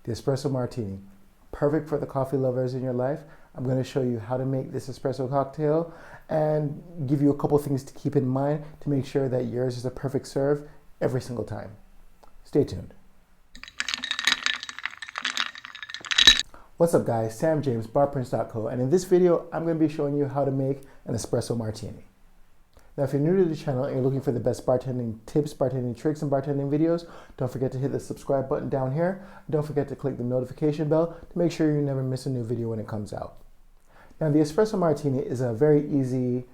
the Espresso Martini. Perfect for the coffee lovers in your life. I'm going to show you how to make this espresso cocktail and give you a couple things to keep in mind to make sure that yours is a perfect serve every single time. Stay tuned. What's up guys, Sam James, Barprints.co, and in this video I'm going to be showing you how to make an espresso martini. Now if you're new to the channel and you're looking for the best bartending tips, bartending tricks, and bartending videos, don't forget to hit the subscribe button down here. Don't forget to click the notification bell to make sure you never miss a new video when it comes out. Now the espresso martini is a very easy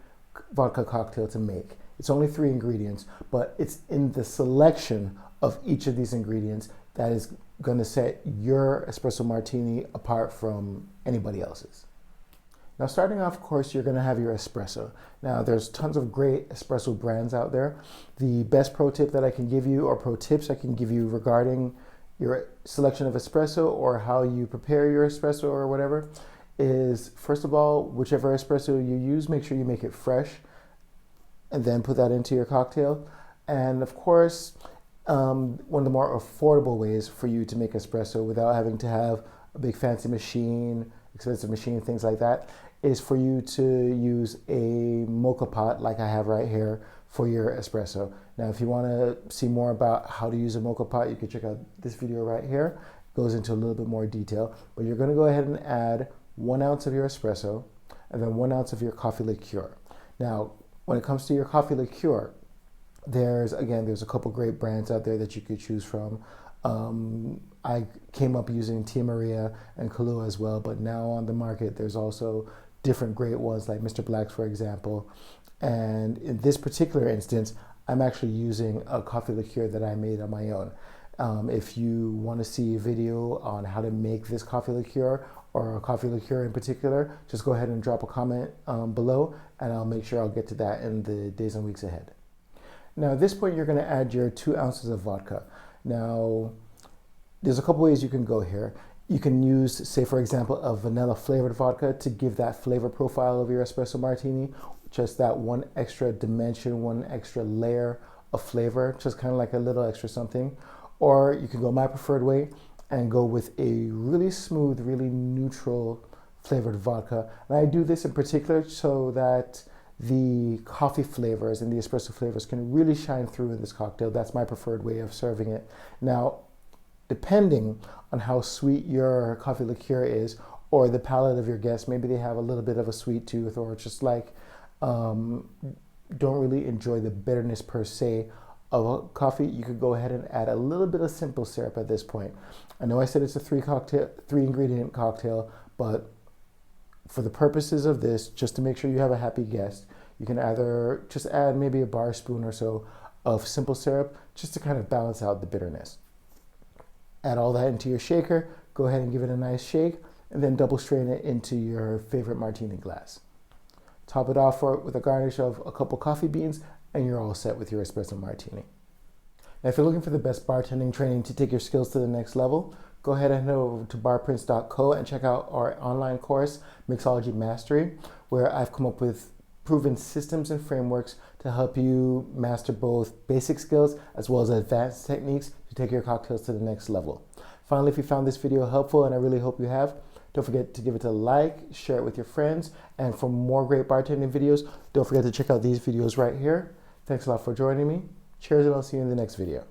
vodka cocktail to make. It's only 3 ingredients, but it's in the selection of each of these ingredients that is going to set your espresso martini apart from anybody else's. Now starting off, of course, you're going to have your espresso. Now there's tons of great espresso brands out there. The best pro tip that I can give you, or pro tips I can give you regarding your selection of espresso or how you prepare your espresso or whatever, is first of all, whichever espresso you use, make sure you make it fresh and then put that into your cocktail. And of course, one of the more affordable ways for you to make espresso without having to have a big fancy machine, expensive machine, things like that, is for you to use a mocha pot like I have right here for your espresso. Now, if you want to see more about how to use a mocha pot, you can check out this video right here. It goes into a little bit more detail, but you're going to go ahead and add 1 ounce of your espresso and then 1 ounce of your coffee liqueur. Now, when it comes to your coffee liqueur, there's a couple great brands out there that you could choose from. I came up using Tia Maria and Kahlua as well, but now on the market there's also different great ones like Mr. Black's, for example. And in this particular instance, I'm actually using a coffee liqueur that I made on my own. If you want to see a video on how to make this coffee liqueur or a coffee liqueur in particular, just go ahead and drop a comment below, and I'll make sure I'll get to that in the days and weeks ahead. Now at this point, you're going to add your 2 ounces of vodka. Now, there's a couple ways you can go here. You can use, say for example, a vanilla flavored vodka to give that flavor profile of your espresso martini, just that one extra dimension, one extra layer of flavor, just kind of like a little extra something. Or you can go my preferred way and go with a really smooth, really neutral flavored vodka. And I do this in particular so that the coffee flavors and the espresso flavors can really shine through in this cocktail. That's my preferred way of serving it. Now, depending on how sweet your coffee liqueur is or the palate of your guests, maybe they have a little bit of a sweet tooth or just like don't really enjoy the bitterness per se of a coffee, you could go ahead and add a little bit of simple syrup at this point. I know I said it's a 3 ingredient cocktail, but for the purposes of this, just to make sure you have a happy guest, you can either just add maybe a bar spoon or so of simple syrup just to kind of balance out the bitterness. Add all that into your shaker, go ahead and give it a nice shake, and then double strain it into your favorite martini glass. Top it off with a garnish of a couple coffee beans, and you're all set with your espresso martini. Now, if you're looking for the best bartending training to take your skills to the next level, go ahead and head over to Barprints.co and check out our online course, Mixology Mastery, where I've come up with proven systems and frameworks to help you master both basic skills as well as advanced techniques to take your cocktails to the next level. Finally, if you found this video helpful, and I really hope you have, don't forget to give it a like, share it with your friends, and for more great bartending videos, don't forget to check out these videos right here. Thanks a lot for joining me. Cheers, and I'll see you in the next video.